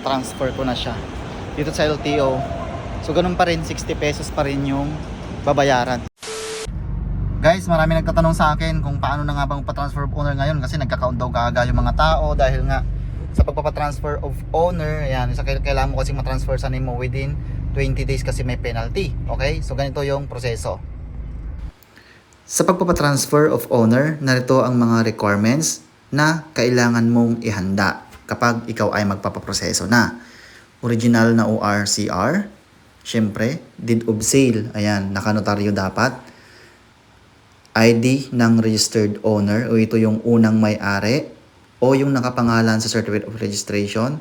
na-transfer ko na siya dito sa LTO. So ganun pa rin, 60 pesos pa rin yung babayaran. Guys, marami nagtatanong sa akin kung paano na nga bang pa-transfer of owner ngayon, kasi nagka-count daw kaaga yung mga tao dahil nga sa pagpapa-transfer of owner. Ayan, kailangan mo kasi ma-transfer sa name mo within 20 days kasi may penalty. Okay? So ganito yung proseso. Sa pagpapa-transfer of owner, narito ang mga requirements na kailangan mong ihanda kapag ikaw ay magpapaproseso na. Original na ORCR, syempre, deed of sale, ayan, nakanotaryo dapat. ID ng registered owner, o ito yung unang may-ari o yung nakapangalan sa certificate of registration.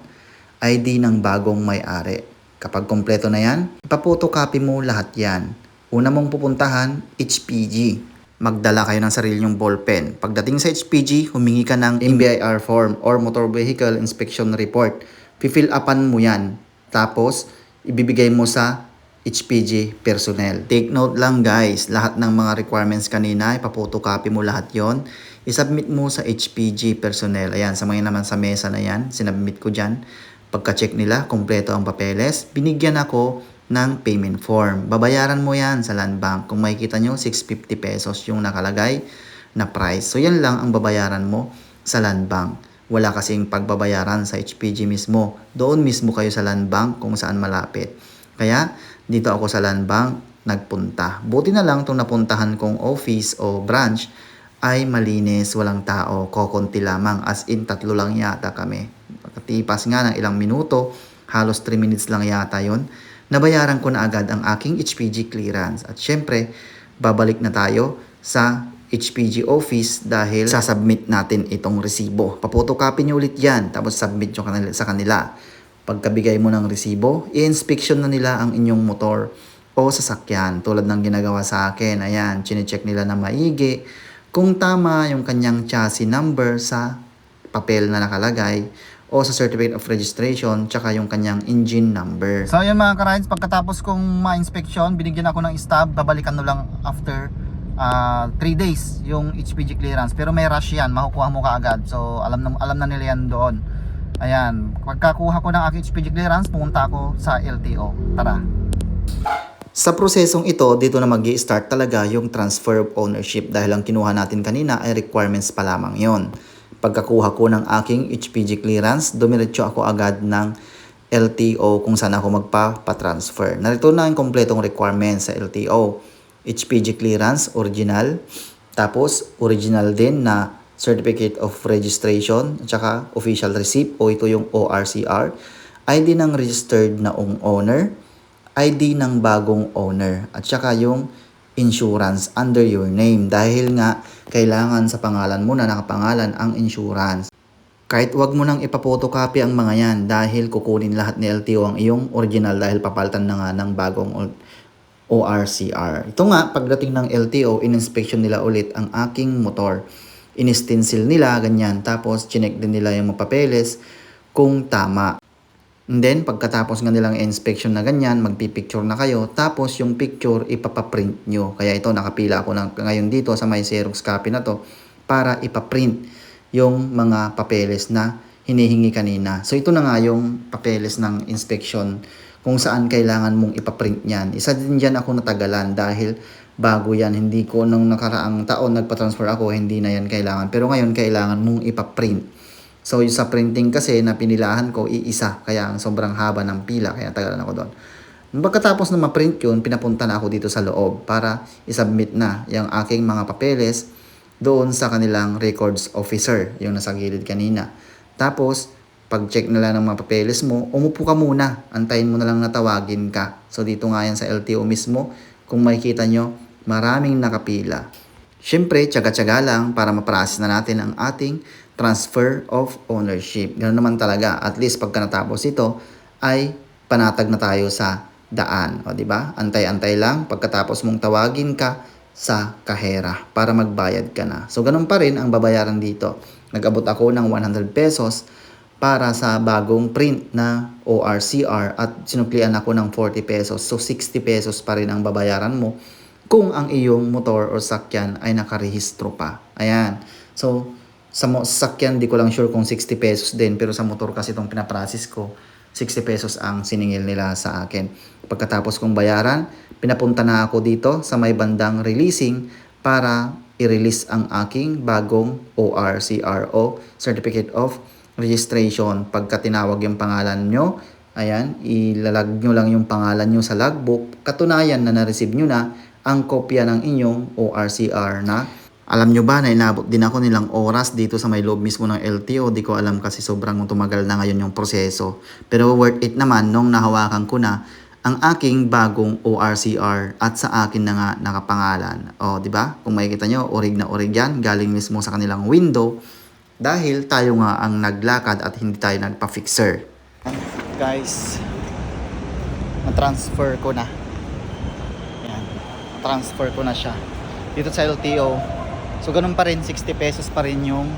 ID ng bagong may-ari. Kapag kompleto na yan, ipapotocopy mo lahat yan. Una mong pupuntahan, HPG. Magdala kayo ng sarili nyong ballpen. Pagdating sa HPG, humingi ka ng MBIR form or Motor Vehicle Inspection Report. Fill upan mo yan. Tapos, ibibigay mo sa HPG personnel. Take note lang guys, lahat ng mga requirements kanina, ipapotocopy mo lahat yon. I-submit mo sa HPG personnel. Ayan, sa mga naman sa mesa na yan, sinabmit ko dyan. Pagka-check nila, kompleto ang papeles, binigyan ako ng payment form. Babayaran mo yan sa Land Bank. Kung makikita nyo, 650 pesos yung nakalagay na price. So yan lang ang babayaran mo sa Land Bank. Wala kasing pagbabayaran sa HPG mismo. Doon mismo kayo sa Land Bank kung saan malapit. Kaya dito ako sa Land Bank nagpunta. Buti na lang itong napuntahan kong office o branch ay malinis, walang tao, kokonti lamang. As in, 3 lang yata kami. Pagkatipas nga ng ilang minuto, halos 3 minutes lang yata yon. Nabayaran ko na agad ang aking HPG clearance. At syempre, babalik na tayo sa HPG office dahil sasubmit natin itong resibo. Papotocopy nyo ulit yan, tapos submit nyo sa kanila. Pagkabigay mo ng resibo, i-inspection na nila ang inyong motor o sasakyan. Tulad ng ginagawa sa akin, ayan, chinecheck nila na maigi kung tama yung kanyang chassis number sa papel na nakalagay o sa certificate of registration, tsaka yung kanyang engine number. So yun mga ka-rides, pagkatapos kong ma-inspection, binigyan ako ng stub, babalikan no lang after 3 days yung HPG clearance. Pero may rush yan, makukuha mo kaagad. So alam na nila yan doon. Ayan, pagkakuha ko ng aking HPG clearance, pumunta ako sa LTO. Tara! Sa prosesong ito, dito na mag-i-start talaga yung transfer of ownership dahil ang kinuha natin kanina ay requirements pa lamang yon. Pagkakuha ko ng aking HPG clearance, dumiretso ako agad ng LTO kung saan ako magpa-transfer. Narito na ang kompletong requirements sa LTO. HPG clearance, original. Tapos, original din na certificate of registration, at saka official receipt o ito yung ORCR. ID ng registered na owner. ID ng bagong owner. At saka yung insurance under your name dahil nga kailangan sa pangalan mo na nakapangalan ang insurance. Kahit wag mo nang ipapotocopy ang mga yan dahil kukunin lahat ni LTO ang iyong original dahil papalitan na nga ng bagong ORCR. Ito nga, pagdating ng LTO, in-inspection nila ulit ang aking motor. In-stencil nila, ganyan. Tapos, chinek din nila yung mga papeles kung tama. And then, pagkatapos nga nilang inspection na ganyan, magpipicture na kayo. Tapos, yung picture, ipapaprint nyo. Kaya ito, nakapila ako ngayon dito sa may Xerox copy na to para ipaprint yung mga papeles na hinihingi kanina. So, ito na nga yung papeles ng inspection kung saan kailangan mong ipaprint yan. Isa din dyan ako natagalan dahil bago yan. Hindi ko nung nakaraang taon nagpa-transfer ako, hindi na yan kailangan. Pero ngayon, kailangan mong ipaprint. So, yung sa printing kasi na pinilahan ko, iisa. Kaya sobrang haba ng pila. Kaya tagalan ako doon. Pagkatapos na ma-print yun, pinapunta na ako dito sa loob para isubmit na yung aking mga papeles doon sa kanilang records officer, yung nasa gilid kanina. Tapos, pag-check nila ng mga papeles mo, umupo ka muna. Antayin mo na lang na tawagin ka. So, dito nga yan sa LTO mismo. Kung makikita nyo, maraming nakapila. Siyempre, tsaga-tsaga lang para ma-process na natin ang ating transfer of ownership. Ganoon naman talaga. At least pagka natapos ito, ay panatag na tayo sa daan. O, diba? Antay-antay lang. Pagkatapos mong tawagin ka sa kahera para magbayad ka na. So, ganun pa rin ang babayaran dito. Nag-abot ako ng 100 pesos para sa bagong print na ORCR at sinuklian ako ng 40 pesos. So, 60 pesos pa rin ang babayaran mo kung ang iyong motor o sakyan ay nakarehistro pa. Ayan. So, sa sakyan, di ko lang sure kung 60 pesos din. Pero sa motor kasi itong pinaprocess ko, 60 pesos ang siningil nila sa akin. Pagkatapos kong bayaran, pinapunta na ako dito sa may bandang releasing para i-release ang aking bagong ORCRO, Certificate of Registration. Pagka tinawag yung pangalan nyo, ayan, ilalag nyo lang yung pangalan nyo sa logbook. Katunayan na na-receive nyo na ang kopya ng inyong ORCR na. Alam nyo ba na inabot din ako nilang oras dito sa may loob mismo ng LTO. Di ko alam kasi sobrang tumagal na ngayon yung proseso. Pero worth it naman nung nahawakan ko na ang aking bagong ORCR at sa akin na nga nakapangalan. O, di ba? Kung makikita nyo, orig na orig yan. Galing mismo sa kanilang window. Dahil tayo nga ang naglakad at hindi tayo nagpa-fixer. Guys, na-transfer ko na. Yan. Transfer ko na siya. Dito sa LTO. So ganun pa rin, 60 pesos pa rin yung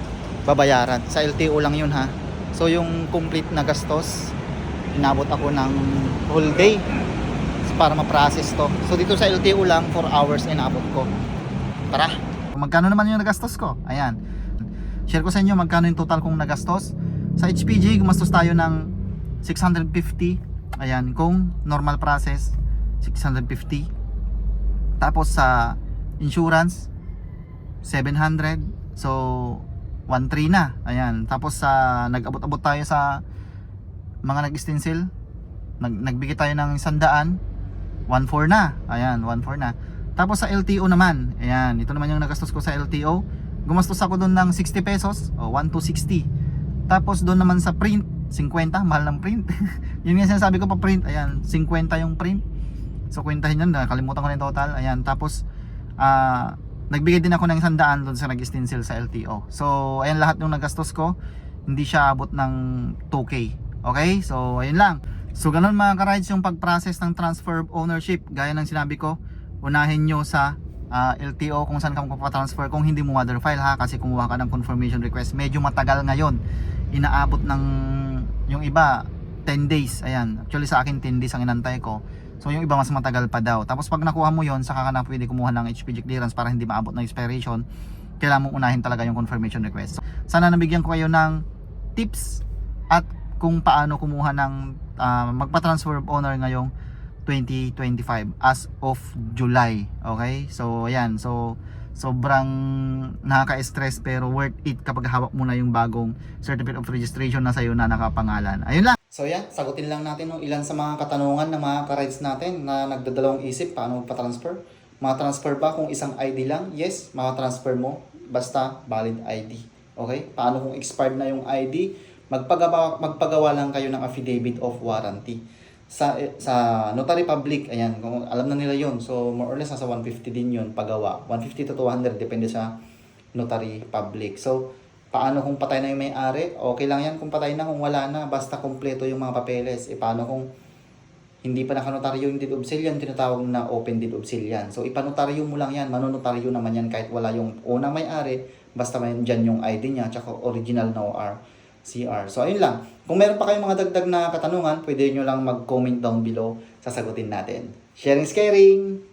babayaran. Sa LTO lang yun ha. So yung complete na gastos, inabot ako ng whole day para ma-process to. So dito sa LTO lang, 4 hours inabot ko. Tara! Magkano naman yung nagastos ko? Ayan. Share ko sa inyo magkano yung total kong nagastos. Sa HPG, gumastos tayo ng 650. Ayan, kung normal process, 650. Tapos sa insurance, 700. So 1.3 na. Ayan. Tapos sa nag-abot-abot tayo sa mga nag-stencil, nagbigay tayo ng 100, 1.4 na. Ayan, 1.4 na. Tapos sa LTO naman, ayan, ito naman yung nagastos ko sa LTO. Gumastos ako doon ng 60 pesos, o 1 to 60. Tapos doon naman sa print, 50, mahal ng print. Yun yung sinasabi ko pa print, ayan, 50 yung print. So kwentahin yun, nakalimutan ko na yung total. Ayan, tapos nagbigay din ako ng 100 doon sa nag-stencil sa LTO. So, ayan lahat yung nagastos ko. Hindi siya abot ng 2K. Okay? So, ayun lang. So, ganun mga ka-rides yung pag-process ng transfer of ownership. Gaya ng sinabi ko, unahin nyo sa LTO kung saan ka magpapatransfer kung hindi mo mother file ha. Kasi kumuha ka ng confirmation request. Medyo matagal ngayon. Inaabot ng yung iba 10 days. Ayan. Actually sa akin 10 days ang inantay ko. So yung iba mas matagal pa daw. Tapos pag nakuha mo yon, saka ka na pwede kumuha ng HPG clearance para hindi maabot ng expiration. Kailangan mong unahin talaga yung confirmation request. So, sana nabigyan ko kayo ng tips at kung paano kumuha ng magpa-transfer of owner ngayong 2025 as of July. Okay? So ayan. So sobrang nakaka-stress pero worth it kapag hawak mo na yung bagong certificate of registration na sa'yo na nakapangalan. Ayun lang. So yan, sagutin lang natin ng ilan sa mga katanungan ng mga ka-rides natin na nagdadalawang isip paano magpa-transfer. Mga-transfer ba kung isang ID lang? Yes, maka-transfer mo basta valid ID. Okay? Paano kung expired na yung ID? Magpagawa lang kayo ng affidavit of warranty. Sa notary public, ayan, kung alam na nila yon. So more or less nasa 150 din yun pagawa. 150 to 200 depende sa notary public. So paano kung patay na yung may-ari? Okay lang yan kung patay na, kung wala na, basta kompleto yung mga papeles. Paano kung hindi pa nakanotaryo yung deed of sale yan, tinatawag na open deed of sale yan. So ipanotaryo mo lang yan, manonotaryo naman yan kahit wala yung unang may-ari, basta may dyan yung ID niya, tsaka original na ORCR. So ayun lang. Kung meron pa kayong mga dagdag na katanungan, pwede nyo lang mag-comment down below, sasagutin natin. Sharing is caring!